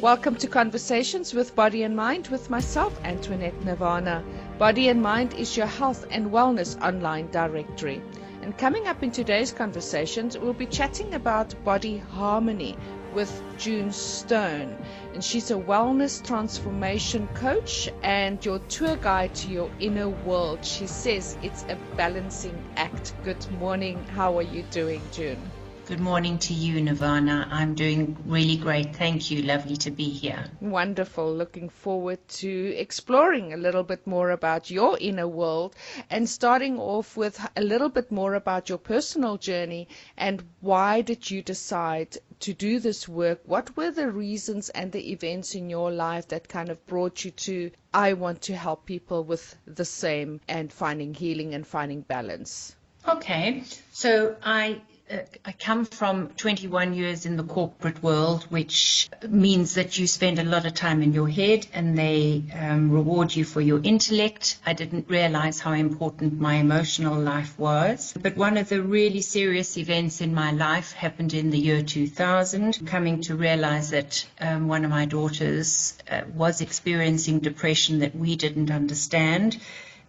Welcome to Conversations with Body and Mind with myself, Antoinette Nirvana. Body and Mind is your health and wellness online directory. And coming up in today's conversations, we'll be chatting about body harmony with June Stone. And she's a wellness transformation coach and your tour guide to your inner world. She says it's a balancing act. Good morning. How are you doing, June? Good morning to you, Nirvana. I'm doing really great. Thank you. Lovely to be here. Wonderful. Looking forward to exploring a little bit more about your inner world and starting off with a little bit more about your personal journey and why did you decide to do this work? What were the reasons and the events in your life that kind of brought you to, I want to help people with the same and finding healing and finding balance? Okay. So I come from 21 years in the corporate world, which means that you spend a lot of time in your head and they reward you for your intellect. I didn't realize how important my emotional life was. But one of the really serious events in my life happened in the year 2000, coming to realize that one of my daughters was experiencing depression that we didn't understand,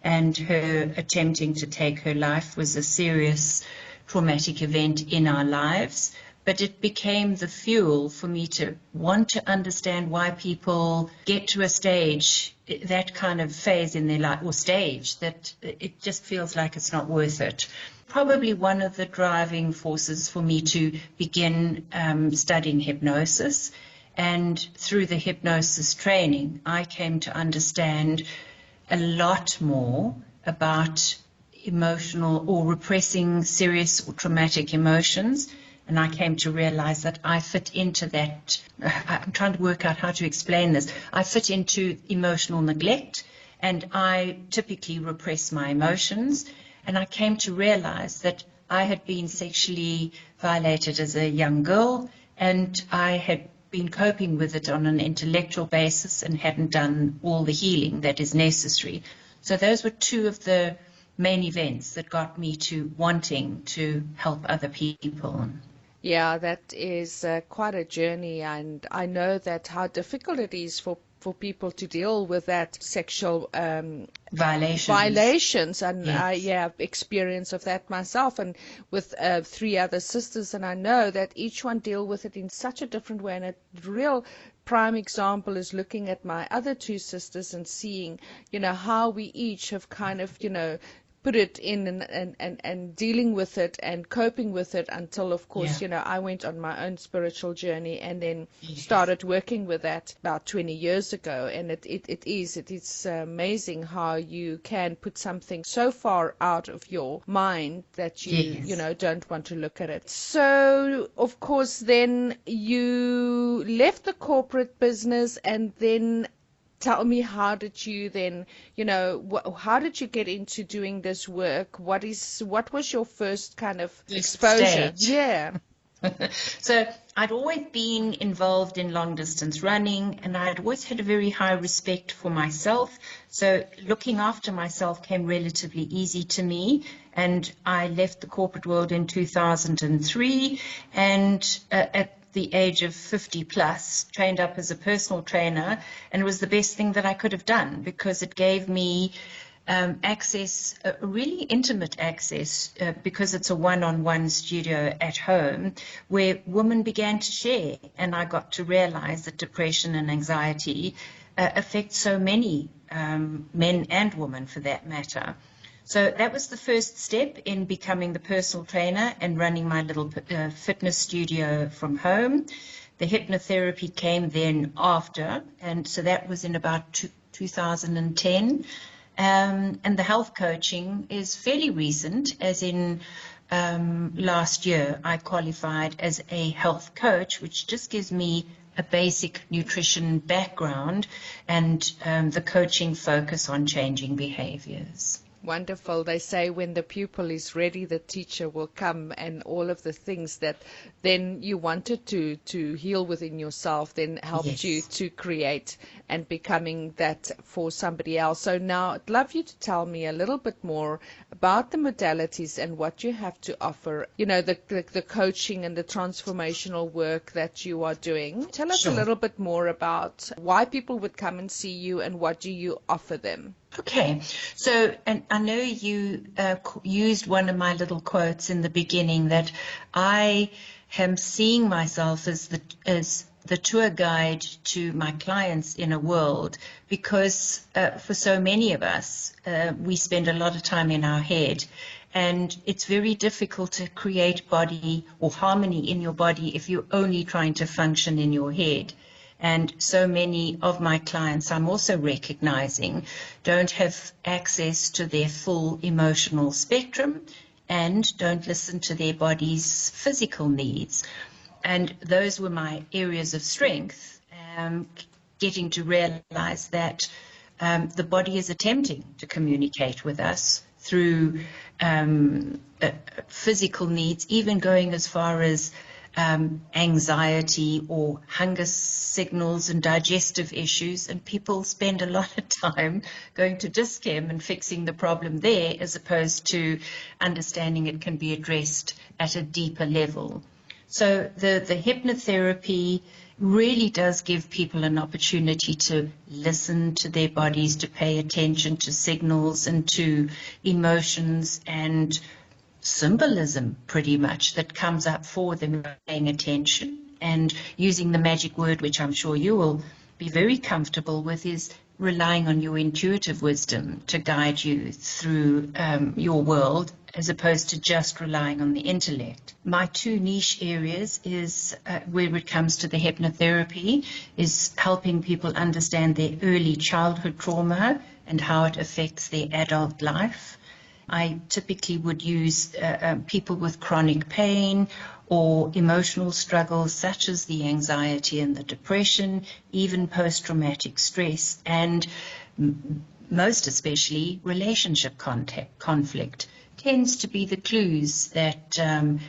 and her attempting to take her life was a serious traumatic event in our lives, but it became the fuel for me to want to understand why people get to a stage, that kind of phase in their life, or stage, that it just feels like it's not worth it. Probably one of the driving forces for me to begin studying hypnosis, and through the hypnosis training, I came to understand a lot more about emotional or repressing serious or traumatic emotions, and I came to realize that I fit into that. I'm trying to work out how to explain this. I fit into emotional neglect, and I typically repress my emotions, and I came to realize that I had been sexually violated as a young girl, and I had been coping with it on an intellectual basis and hadn't done all the healing that is necessary. So those were two of the main events that got me to wanting to help other people. Yeah, that is quite a journey, and I know that how difficult it is for people to deal with that sexual violations, and yes. I've experience of that myself, and with 3 other sisters, and I know that each one deal with it in such a different way, and a real prime example is looking at my other 2 sisters and seeing, how we each have kind of, put it in and dealing with it and coping with it until, of course, I went on my own spiritual journey and then started working with that about 20 years ago. And it is amazing how you can put something so far out of your mind that you don't want to look at it. So, of course, then you left the corporate business, and then tell me, how did you then, how did you get into doing this work? What was your first kind of exposure? Stage. Yeah. So I'd always been involved in long distance running, and I'd always had a very high respect for myself. So looking after myself came relatively easy to me. And I left the corporate world in 2003, and at the age of 50 plus, trained up as a personal trainer, and it was the best thing that I could have done because it gave me access, really intimate access, because it's a one-on-one studio at home where women began to share, and I got to realize that depression and anxiety affect so many men and women for that matter. So that was the first step in becoming the personal trainer and running my little fitness studio from home. The hypnotherapy came then after, and so that was in about 2010. And the health coaching is fairly recent, as in last year I qualified as a health coach, which just gives me a basic nutrition background and the coaching focus on changing behaviors. Wonderful. They say when the pupil is ready, the teacher will come, and all of the things that then you wanted to heal within yourself then helped you Yes. to create and becoming that for somebody else. So now I'd love you to tell me a little bit more about the modalities and what you have to offer, you know, the coaching and the transformational work that you are doing. Tell us a Sure. little bit more about why people would come and see you and what do you offer them. Okay, so, and I know you used one of my little quotes in the beginning, that I am seeing myself as the tour guide to my clients' inner world, because for so many of us, we spend a lot of time in our head, and it's very difficult to create body or harmony in your body if you're only trying to function in your head. And so many of my clients, I'm also recognizing, don't have access to their full emotional spectrum and don't listen to their body's physical needs. And those were my areas of strength, getting to realize that the body is attempting to communicate with us through physical needs, even going as far as anxiety or hunger signals and digestive issues, and people spend a lot of time going to Dis-Chem and fixing the problem there, as opposed to understanding it can be addressed at a deeper level. So the hypnotherapy really does give people an opportunity to listen to their bodies, to pay attention to signals and to emotions and symbolism, pretty much, that comes up for them, paying attention. And using the magic word, which I'm sure you will be very comfortable with, is relying on your intuitive wisdom to guide you through your world, as opposed to just relying on the intellect. My two niche areas is where it comes to the hypnotherapy, is helping people understand their early childhood trauma and how it affects their adult life. I typically would use people with chronic pain or emotional struggles such as the anxiety and the depression, even post-traumatic stress, and most especially relationship conflict tends to be the clues that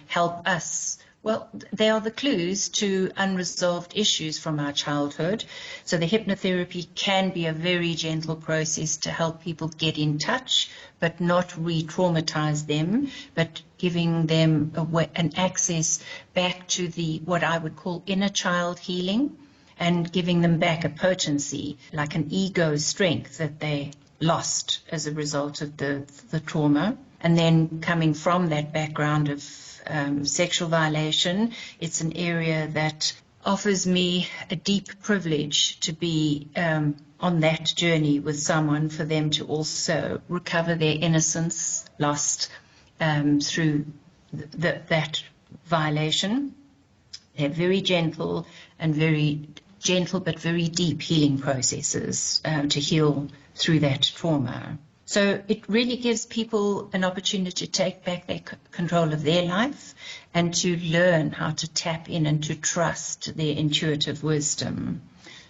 help us. Well, they are the clues to unresolved issues from our childhood. So the hypnotherapy can be a very gentle process to help people get in touch, but not re-traumatize them, but giving them an access back to what I would call inner child healing, and giving them back a potency, like an ego strength that they lost as a result of the trauma. And then coming from that background of sexual violation, it's an area that offers me a deep privilege to be on that journey with someone, for them to also recover their innocence lost through that violation. They're very gentle but very deep healing processes to heal through that trauma. So it really gives people an opportunity to take back their control of their life and to learn how to tap in and to trust their intuitive wisdom.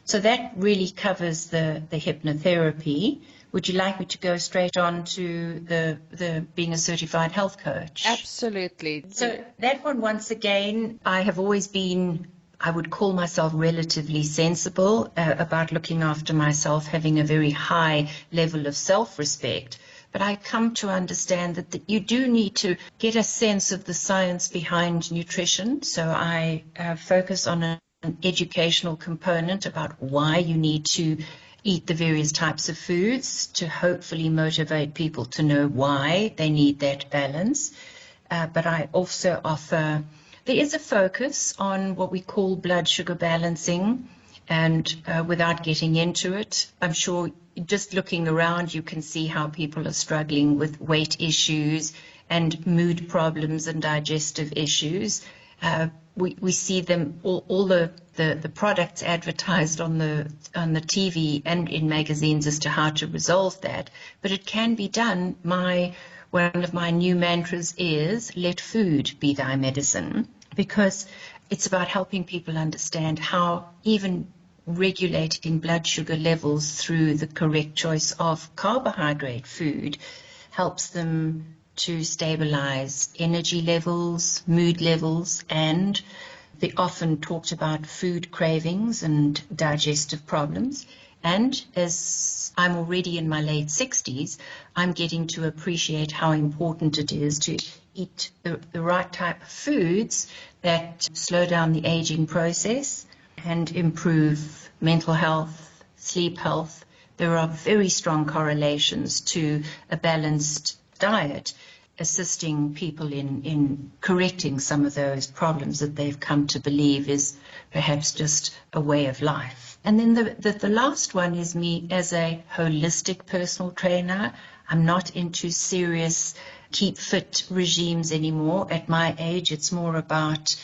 So that really covers the hypnotherapy. Would you like me to go straight on to the being a certified health coach? Absolutely. So that one, once again, I have always been, I would call myself relatively sensible about looking after myself, having a very high level of self-respect. But I come to understand that you do need to get a sense of the science behind nutrition. So I focus on an educational component about why you need to eat the various types of foods, to hopefully motivate people to know why they need that balance. But I also offer, there is a focus on what we call blood sugar balancing, and without getting into it, I'm sure just looking around you can see how people are struggling with weight issues and mood problems and digestive issues. We see them, all the products advertised on the TV and in magazines as to how to resolve that, but it can be done. One of my new mantras is, let food be thy medicine, because it's about helping people understand how even regulating blood sugar levels through the correct choice of carbohydrate food helps them to stabilize energy levels, mood levels, and the often talked about food cravings and digestive problems. And as I'm already in my late 60s, I'm getting to appreciate how important it is to eat the right type of foods that slow down the aging process and improve mental health, sleep health. There are very strong correlations to a balanced diet assisting people in correcting some of those problems that they've come to believe is perhaps just a way of life. And then the last one is me as a holistic personal trainer. I'm not into serious keep fit regimes anymore. At my age, it's more about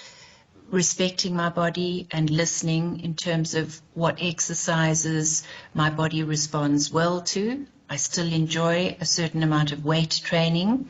respecting my body and listening in terms of what exercises my body responds well to. I still enjoy a certain amount of weight training,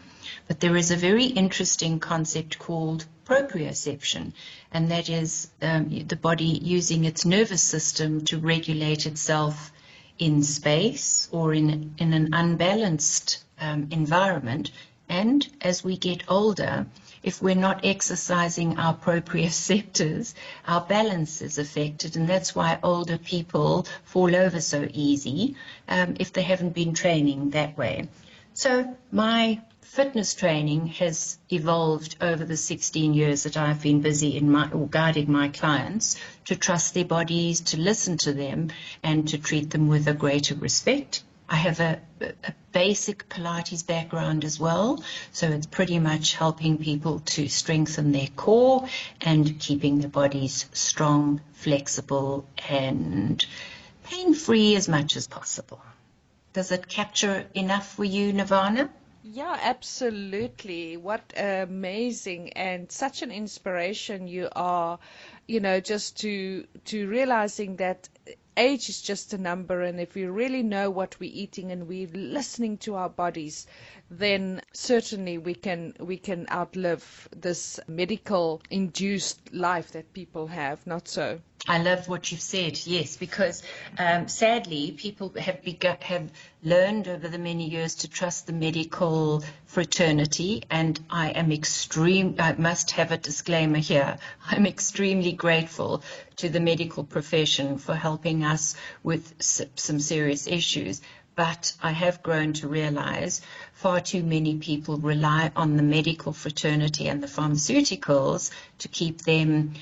but there is a very interesting concept called proprioception, and that is the body using its nervous system to regulate itself in space or in an unbalanced environment. And as we get older, if we're not exercising our proprioceptors, our balance is affected, and that's why older people fall over so easy if they haven't been training that way. So my fitness training has evolved over the 16 years that I've been busy in guiding my clients to trust their bodies, to listen to them, and to treat them with a greater respect. I have a basic Pilates background as well, so it's pretty much helping people to strengthen their core and keeping their bodies strong, flexible, and pain-free as much as possible. Does it capture enough for you, Nirvana? Yeah, absolutely. What amazing and such an inspiration you are, just to realizing that age is just a number, and if we really know what we're eating and we're listening to our bodies, then certainly we can outlive this medical induced life that people have, not so? I love what you've said, yes, because sadly people have learned over the many years to trust the medical fraternity, and I must have a disclaimer here. I'm extremely grateful to the medical profession for helping us with some serious issues. But I have grown to realize far too many people rely on the medical fraternity and the pharmaceuticals to keep them,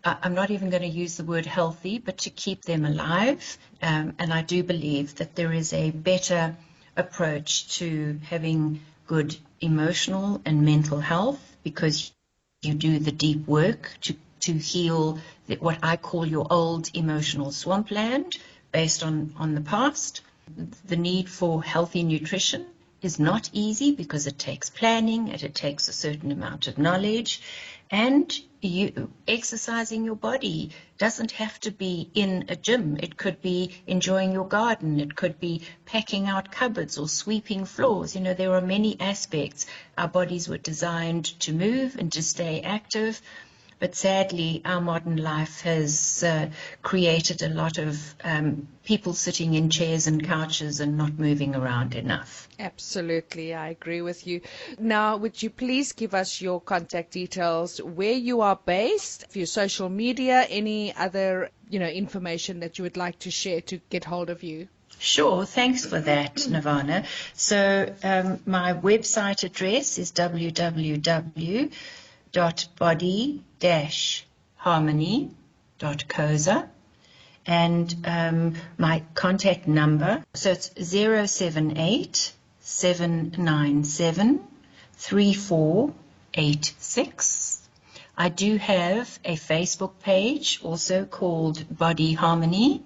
I'm not even going to use the word healthy, but to keep them alive. And I do believe that there is a better approach to having good emotional and mental health, because you do the deep work to heal what I call your old emotional swampland based on the past. The need for healthy nutrition is not easy because it takes planning and it takes a certain amount of knowledge. And exercising your body doesn't have to be in a gym. It could be enjoying your garden. It could be packing out cupboards or sweeping floors. There are many aspects. Our bodies were designed to move and to stay active. But sadly, our modern life has created a lot of people sitting in chairs and couches and not moving around enough. Absolutely, I agree with you. Now, would you please give us your contact details, where you are based, your social media, any other information that you would like to share to get hold of you? Sure, thanks for that, Nirvana. So my website address is www.body-harmony.coza, and my contact number, so it's 078-797-3486. I do have a Facebook page also called Body Harmony.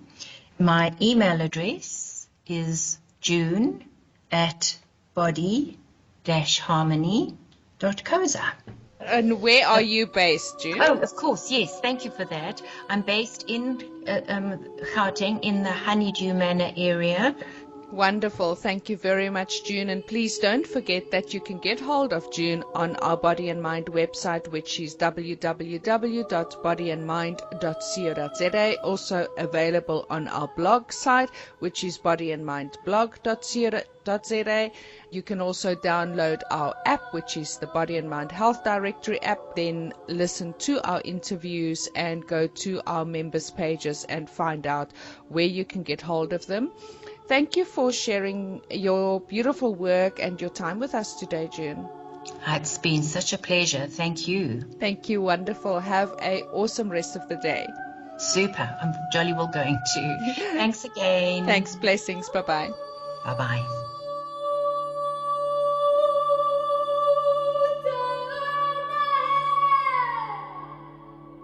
My email address is june@body-harmony.coza. And where are you based, June? Oh, of course, yes. Thank you for that. I'm based in Gauteng, in the Honeydew Manor area, Wonderful. Thank you very much, June. And please don't forget that you can get hold of June on our Body and Mind website, which is www.bodyandmind.co.za. Also available on our blog site, which is bodyandmindblog.co.za. You can also download our app, which is the Body and Mind Health Directory app, then listen to our interviews and go to our members pages and find out where you can get hold of them. Thank you for sharing your beautiful work and your time with us today, June. It's been such a pleasure. Thank you. Thank you. Wonderful. Have an awesome rest of the day. Super. I'm jolly well going to. Thanks again. Thanks. Blessings. Bye-bye. Bye-bye.